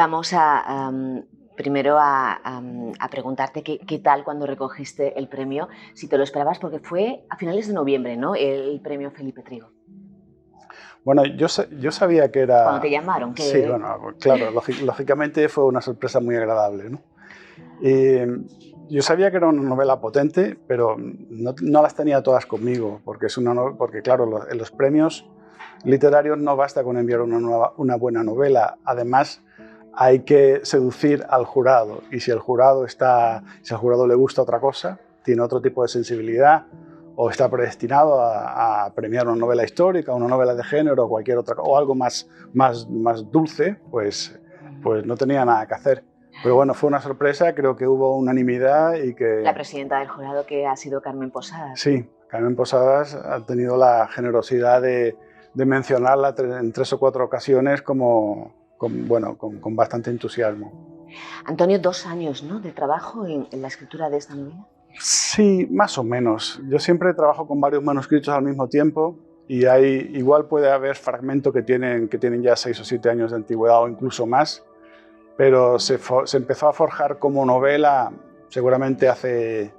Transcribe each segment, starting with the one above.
Vamos primero a preguntarte qué tal cuando recogiste el premio, si te lo esperabas, porque fue a finales de noviembre, ¿no? El premio Felipe Trigo. Bueno, yo sabía que era... Cuando te llamaron, que... Sí, bueno, claro, lógicamente fue una sorpresa muy agradable, ¿no? Yo sabía que era una novela potente, pero no las tenía todas conmigo, porque claro, en los premios literarios no basta con enviar una buena novela. Además, hay que seducir al jurado, y si al jurado le gusta otra cosa, tiene otro tipo de sensibilidad, o está predestinado a premiar una novela histórica, una novela de género, o cualquier otra, o algo más dulce, pues no tenía nada que hacer. Pero bueno, fue una sorpresa, creo que hubo unanimidad y que... La presidenta del jurado, que ha sido Carmen Posadas. Sí, Carmen Posadas ha tenido la generosidad de mencionarla en 3 o 4 ocasiones con bastante entusiasmo. Antonio, 2 años, ¿no?, de trabajo en la escritura de esta novela. Sí, más o menos. Yo siempre trabajo con varios manuscritos al mismo tiempo y igual puede haber fragmentos que tienen ya 6 o 7 años de antigüedad o incluso más, pero se empezó a forjar como novela seguramente hace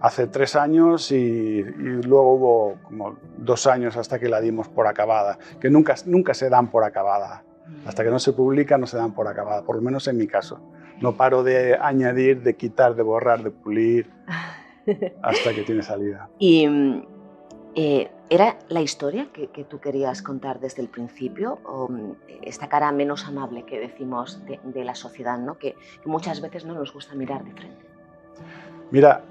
3 años y luego hubo como 2 años hasta que la dimos por acabada, que nunca se dan por acabada. Hasta que no se publica no se dan por acabada, por lo menos en mi caso. No paro de añadir, de quitar, de borrar, de pulir hasta que tiene salida. Y ¿era la historia que tú querías contar desde el principio? ¿O esta cara menos amable que decimos de la sociedad, ¿no?, que muchas veces no nos gusta mirar de frente? Mira,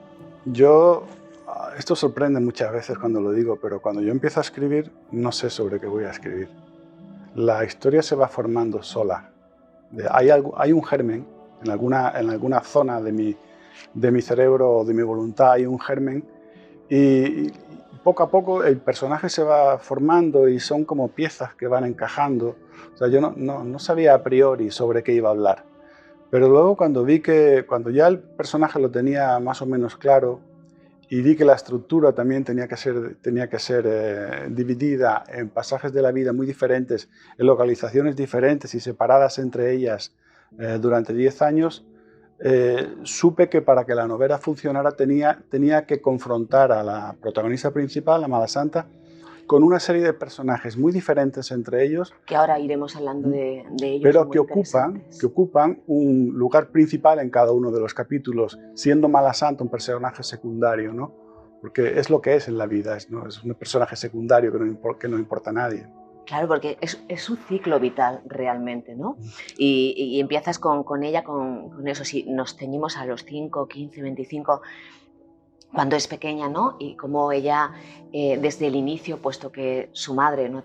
esto sorprende muchas veces cuando lo digo, pero cuando yo empiezo a escribir, no sé sobre qué voy a escribir. La historia se va formando sola. Hay un germen, en alguna zona de mi cerebro o de mi voluntad hay un germen, y poco a poco el personaje se va formando y son como piezas que van encajando. O sea, yo no sabía a priori sobre qué iba a hablar. Pero luego cuando ya el personaje lo tenía más o menos claro y vi que la estructura también tenía que ser dividida en pasajes de la vida muy diferentes, en localizaciones diferentes y separadas entre ellas durante 10 años, supe que para que la novela funcionara tenía que confrontar a la protagonista principal, a Malasanta, con una serie de personajes muy diferentes entre ellos, que ahora iremos hablando de ellos, pero que ocupan un lugar principal en cada uno de los capítulos, siendo Malasanta un personaje secundario, ¿no? Porque es lo que es en la vida, es un personaje secundario que no importa a nadie. Claro, porque es un ciclo vital realmente, ¿no? Y empiezas con ella, con eso, si nos ceñimos a los 5, 15, 25, cuando es pequeña, ¿no? Y como ella, desde el inicio, puesto que su madre no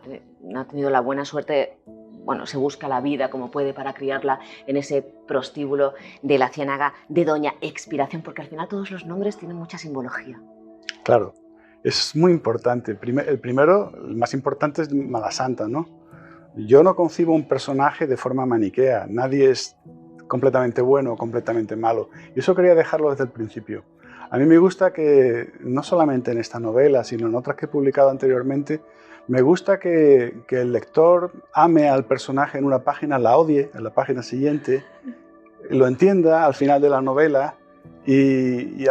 ha tenido la buena suerte, bueno, se busca la vida como puede para criarla en ese prostíbulo de la ciénaga de Doña Expiración, porque al final todos los nombres tienen mucha simbología. Claro, es muy importante. El más importante es Malasanta, ¿no? Yo no concibo un personaje de forma maniquea. Nadie es completamente bueno o completamente malo. Y eso quería dejarlo desde el principio. A mí me gusta que, no solamente en esta novela, sino en otras que he publicado anteriormente, me gusta que el lector ame al personaje en una página, la odie en la página siguiente, lo entienda al final de la novela y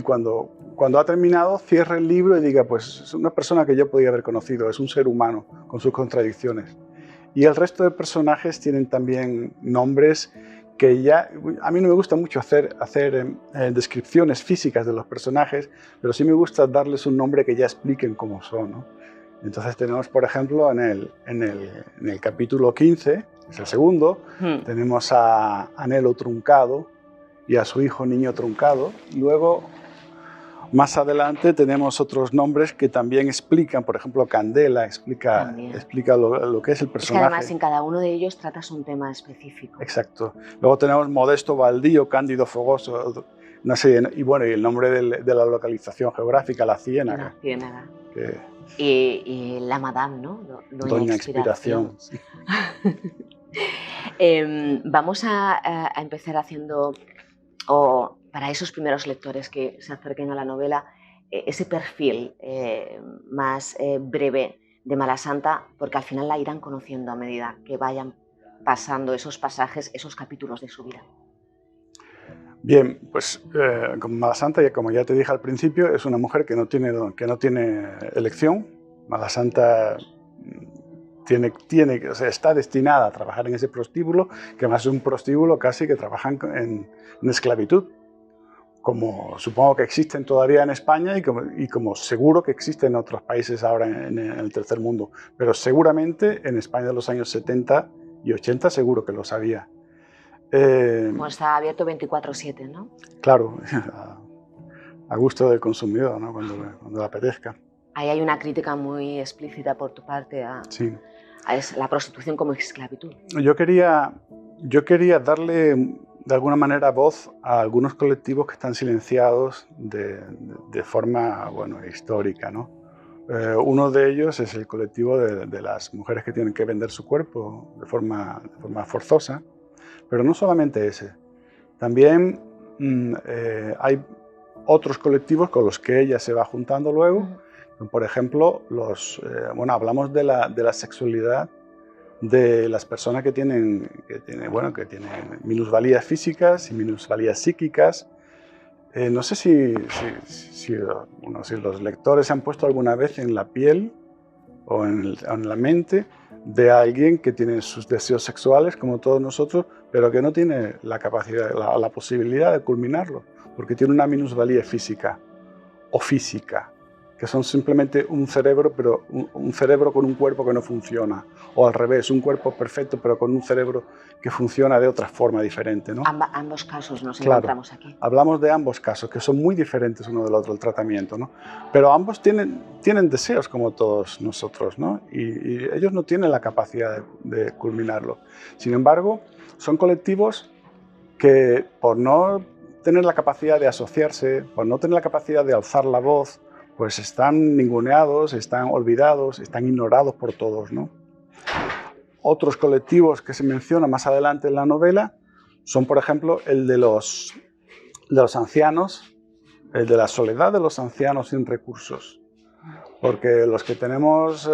cuando ha terminado cierre el libro y diga, pues es una persona que yo podía haber conocido, es un ser humano con sus contradicciones. Y el resto de personajes tienen también nombres que ya... A mí no me gusta mucho hacer descripciones físicas de los personajes, pero sí me gusta darles un nombre que ya expliquen cómo son, ¿no? Entonces tenemos, por ejemplo, en el capítulo 15, es el segundo, tenemos a Anhelo Truncado y a su hijo Niño Truncado. Luego, más adelante, tenemos otros nombres que también explican, por ejemplo, Candela explica lo que es el personaje. Es que además en cada uno de ellos tratas un tema específico. Exacto. Luego tenemos Modesto Baldío, Cándido Fogoso, una serie, y bueno, y el nombre de la localización geográfica, la Ciénaga. La Ciénaga. Y la Madame, ¿no? Doña Expiración. Sí. Vamos a empezar haciendo, para esos primeros lectores que se acerquen a la novela, ese perfil más breve de Malasanta, porque al final la irán conociendo a medida que vayan pasando esos pasajes, esos capítulos de su vida? Bien, pues como Malasanta, como ya te dije al principio, es una mujer que no tiene elección. Malasanta o sea, está destinada a trabajar en ese prostíbulo, que además es un prostíbulo casi que trabajan en esclavitud, como supongo que existen todavía en España y como seguro que existen en otros países ahora en el tercer mundo. Pero seguramente en España de los años 70 y 80 seguro que lo sabía. Como está abierto 24/7, ¿no? Claro, a gusto del consumidor, ¿no? Cuando le apetezca. Ahí hay una crítica muy explícita por tu parte a Sí. la prostitución como esclavitud. Yo quería darle de alguna manera voz a algunos colectivos que están silenciados de forma, bueno, histórica, ¿no? Uno de ellos es el colectivo de las mujeres que tienen que vender su cuerpo de forma forzosa, pero no solamente ese. También hay otros colectivos con los que ella se va juntando luego. Por ejemplo, hablamos de la sexualidad de las personas que tienen minusvalías físicas y minusvalías psíquicas. No sé si los lectores se han puesto alguna vez en la piel o en la mente de alguien que tiene sus deseos sexuales, como todos nosotros, pero que no tiene la capacidad, la posibilidad de culminarlo, porque tiene una minusvalía física o física, que son simplemente un cerebro, pero un cerebro con un cuerpo que no funciona, o al revés, un cuerpo perfecto, pero con un cerebro que funciona de otra forma diferente, ¿no? Ambos casos nos Claro, encontramos aquí. hablamos de ambos casos, que son muy diferentes uno del otro, el tratamiento, ¿no? Pero ambos tienen deseos como todos nosotros, ¿no? Y ellos no tienen la capacidad de culminarlo. Sin embargo, son colectivos que por no tener la capacidad de asociarse, por no tener la capacidad de alzar la voz, pues están ninguneados, están olvidados, están ignorados por todos, ¿no? Otros colectivos que se mencionan más adelante en la novela son, por ejemplo, el de los ancianos, el de la soledad de los ancianos sin recursos. Porque los que tenemos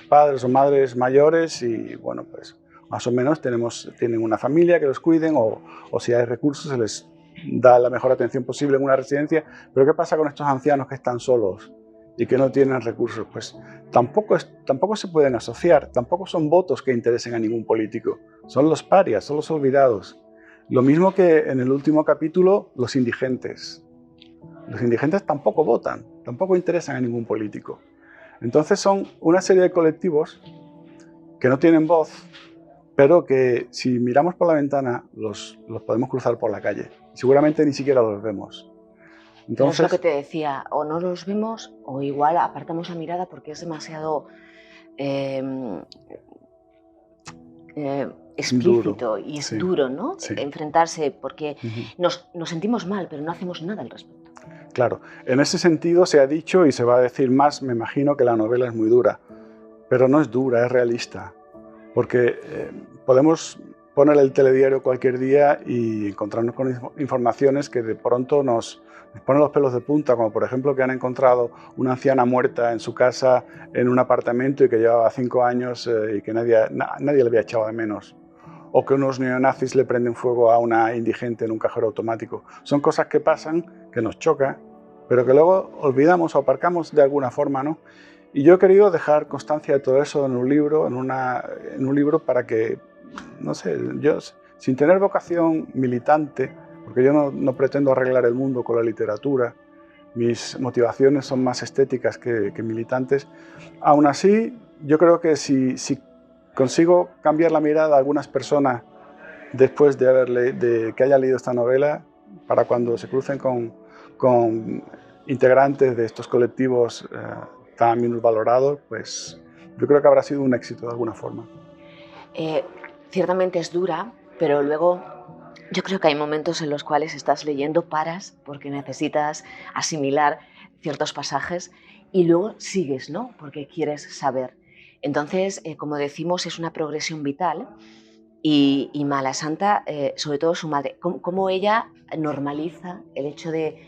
padres o madres mayores y, bueno, pues más o menos tienen una familia que los cuiden o si hay recursos se les da la mejor atención posible en una residencia. Pero ¿qué pasa con estos ancianos que están solos y que no tienen recursos? Pues tampoco se pueden asociar, tampoco son votos que interesen a ningún político. Son los parias, son los olvidados. Lo mismo que en el último capítulo, los indigentes. Los indigentes tampoco votan, tampoco interesan a ningún político. Entonces son una serie de colectivos que no tienen voz, pero que si miramos por la ventana los podemos cruzar por la calle. Seguramente ni siquiera los vemos. Entonces, es lo que te decía, o no los vemos o igual apartamos la mirada porque es demasiado explícito duro. Y es duro, ¿no? Sí. Enfrentarse porque nos sentimos mal, pero no hacemos nada al respecto. Claro, en ese sentido se ha dicho y se va a decir más, me imagino, que la novela es muy dura, pero no es dura, es realista, porque podemos poner el telediario cualquier día y encontrarnos con informaciones que de pronto nos ponen los pelos de punta, como por ejemplo que han encontrado una anciana muerta en su casa en un apartamento y que llevaba 5 años y que nadie le había echado de menos. O que unos neonazis le prenden fuego a una indigente en un cajero automático. Son cosas que pasan, que nos chocan, pero que luego olvidamos o aparcamos de alguna forma, ¿no? Y yo he querido dejar constancia de todo eso en un libro, en un libro para que, no sé, yo sin tener vocación militante, porque yo no pretendo arreglar el mundo con la literatura, mis motivaciones son más estéticas que militantes, aún así yo creo que si consigo cambiar la mirada a algunas personas después de que hayan leído esta novela, para cuando se crucen con integrantes de estos colectivos tan minusvalorados, pues yo creo que habrá sido un éxito de alguna forma. Ciertamente es dura, pero luego yo creo que hay momentos en los cuales estás leyendo, paras porque necesitas asimilar ciertos pasajes y luego sigues, ¿no? Porque quieres saber. Entonces, como decimos, es una progresión vital y Malasanta, sobre todo su madre, cómo ella normaliza el hecho de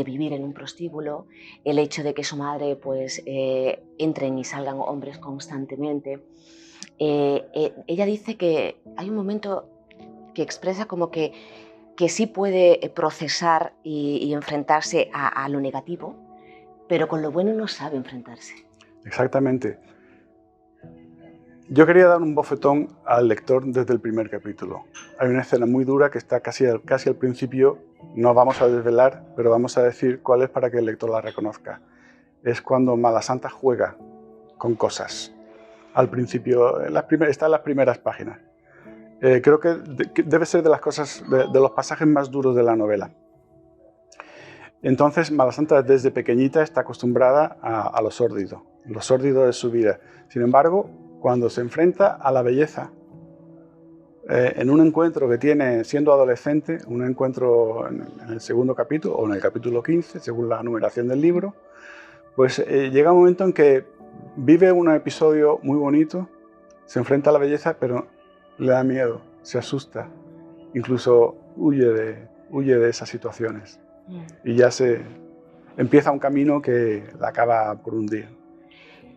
vivir en un prostíbulo, el hecho de que su madre pues, entren y salgan hombres constantemente. ella dice que hay un momento que expresa como que sí puede procesar y enfrentarse a lo negativo, pero con lo bueno no sabe enfrentarse. Exactamente. Yo quería dar un bofetón al lector desde el primer capítulo. Hay una escena muy dura que está casi al principio, no vamos a desvelar, pero vamos a decir cuál es para que el lector la reconozca. Es cuando Malasanta juega con cosas. Al principio, está en las primeras páginas. Creo que debe ser de las cosas, de los pasajes más duros de la novela. Entonces, Malasanta desde pequeñita está acostumbrada a lo sórdido. Lo sórdido es su vida. Sin embargo, cuando se enfrenta a la belleza, en un encuentro que tiene siendo adolescente, un encuentro en el segundo capítulo, o en el capítulo 15, según la numeración del libro, pues llega un momento en que vive un episodio muy bonito, se enfrenta a la belleza, pero le da miedo, se asusta, incluso huye de esas situaciones. Y ya empieza un camino que la acaba por hundir.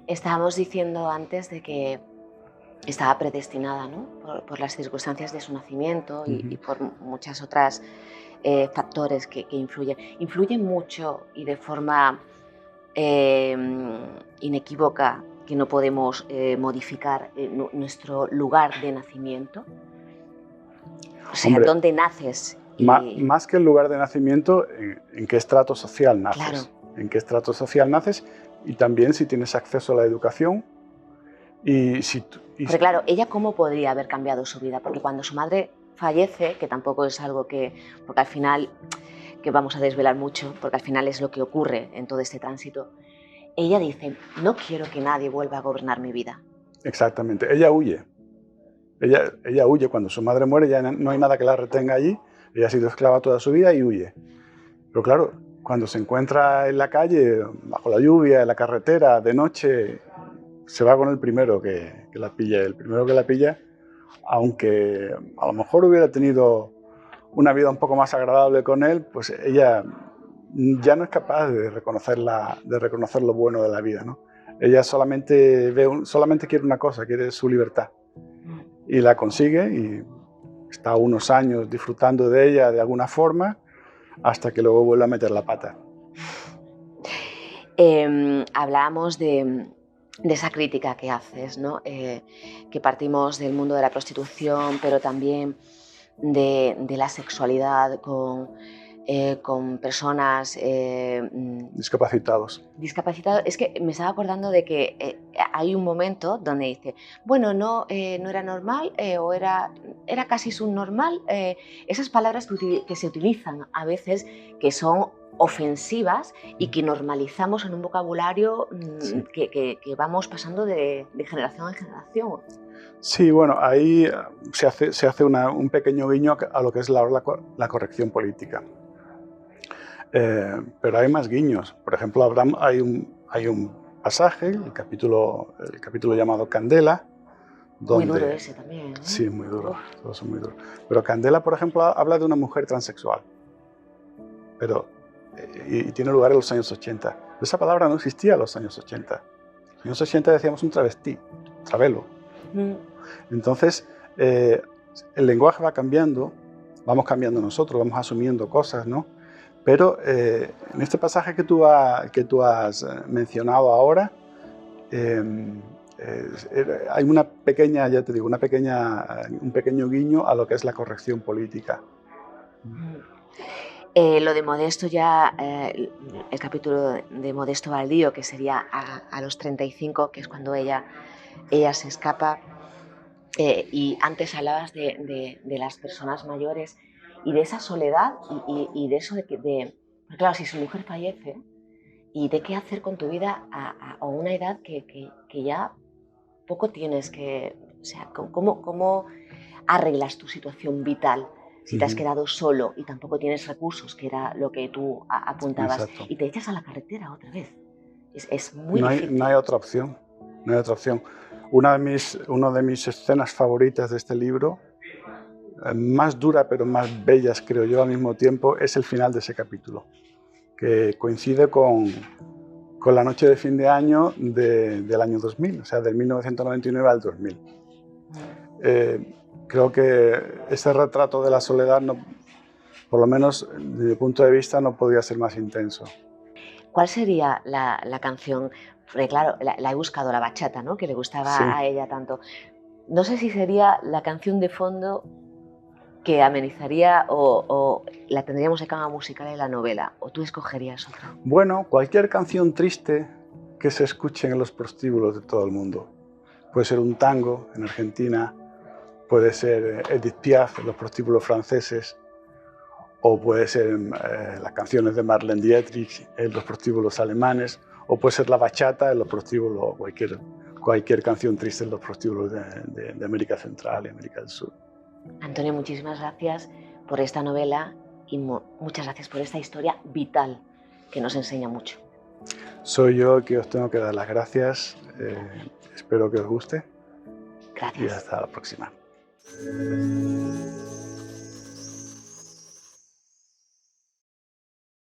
Estábamos diciendo antes de que estaba predestinada, ¿no? por las circunstancias de su nacimiento y por muchas otras factores que influyen. Influye mucho y de forma inequívoca, que no podemos modificar nuestro lugar de nacimiento. O sea, Hombre, ¿dónde naces? Más que el lugar de nacimiento, en qué estrato social naces. Claro. En qué estrato social naces y también si tienes acceso a la educación. Porque claro, ¿ella cómo podría haber cambiado su vida? Porque cuando su madre fallece, que tampoco es algo porque al final, que vamos a desvelar mucho, porque al final es lo que ocurre en todo este tránsito, ella dice, no quiero que nadie vuelva a gobernar mi vida. Exactamente, ella huye. Ella huye cuando su madre muere, ya no hay nada que la retenga allí, ella ha sido esclava toda su vida y huye. Pero claro, cuando se encuentra en la calle, bajo la lluvia, en la carretera, de noche, se va con el primero que la pilla. El primero que la pilla, aunque a lo mejor hubiera tenido una vida un poco más agradable con él, pues ella ya no es capaz de reconocer lo bueno de la vida, ¿no? Ella solamente quiere una cosa, quiere su libertad. Y la consigue y está unos años disfrutando de ella de alguna forma, hasta que luego vuelve a meter la pata. Hablábamos de esa crítica que haces, ¿no? Que partimos del mundo de la prostitución, pero también de la sexualidad con personas discapacitados. Es que me estaba acordando de que hay un momento donde dice, bueno, no era normal o era casi subnormal. Esas palabras que se utilizan a veces que son ofensivas y que normalizamos en un vocabulario Sí. que vamos pasando de generación en generación. Sí, bueno, ahí se hace un pequeño guiño a lo que es la corrección política. Pero hay más guiños. Por ejemplo, hay un pasaje, el capítulo llamado Candela. Muy duro ese también, ¿eh? Sí, muy duro, todos son muy duros. Pero Candela, por ejemplo, habla de una mujer transexual. Y tiene lugar en los años 80. Esa palabra no existía en los años 80. En los años 80 decíamos un travesti, travelo. Entonces, el lenguaje va cambiando, vamos cambiando nosotros, vamos asumiendo cosas, ¿no? Pero en este pasaje que tú has mencionado ahora, hay una pequeña, ya te digo, un pequeño guiño a lo que es la corrección política. Lo de Modesto ya, el capítulo de Modesto Baldío, que sería a los 35, que es cuando ella se escapa, y antes hablabas de las personas mayores y de esa soledad y de eso claro, si su mujer fallece, ¿y de qué hacer con tu vida a una edad que ya poco tienes que... O sea, ¿cómo arreglas tu situación vital si te has quedado solo y tampoco tienes recursos, que era lo que tú apuntabas? Exacto. Y te echas a la carretera otra vez? Es muy difícil. No hay otra opción. No hay otra opción. Una de mis escenas favoritas de este libro, más dura pero más bellas, creo yo, al mismo tiempo, es el final de ese capítulo, que coincide con la noche de fin de año del año 2000, o sea, del 1999 al 2000. Creo que ese retrato de la soledad, no, por lo menos desde mi punto de vista, no podía ser más intenso. ¿Cuál sería la canción? Porque claro, la he buscado, la bachata, ¿no? Que le Sí. gustaba a ella tanto. No sé si sería la canción de fondo que amenizaría o la tendríamos de cama musical en la novela, o tú escogerías otra. Bueno, cualquier canción triste que se escuche en los prostíbulos de todo el mundo. Puede ser un tango en Argentina, puede ser Edith Piaf en los prostíbulos franceses, o puede ser las canciones de Marlene Dietrich en los prostíbulos alemanes, o puede ser la bachata en los prostíbulos, cualquier canción triste en los prostíbulos de América Central y América del Sur. Antonio, muchísimas gracias por esta novela y muchas gracias por esta historia vital que nos enseña mucho. Soy yo que os tengo que dar las gracias. Espero que os guste y Gracias. hasta la próxima.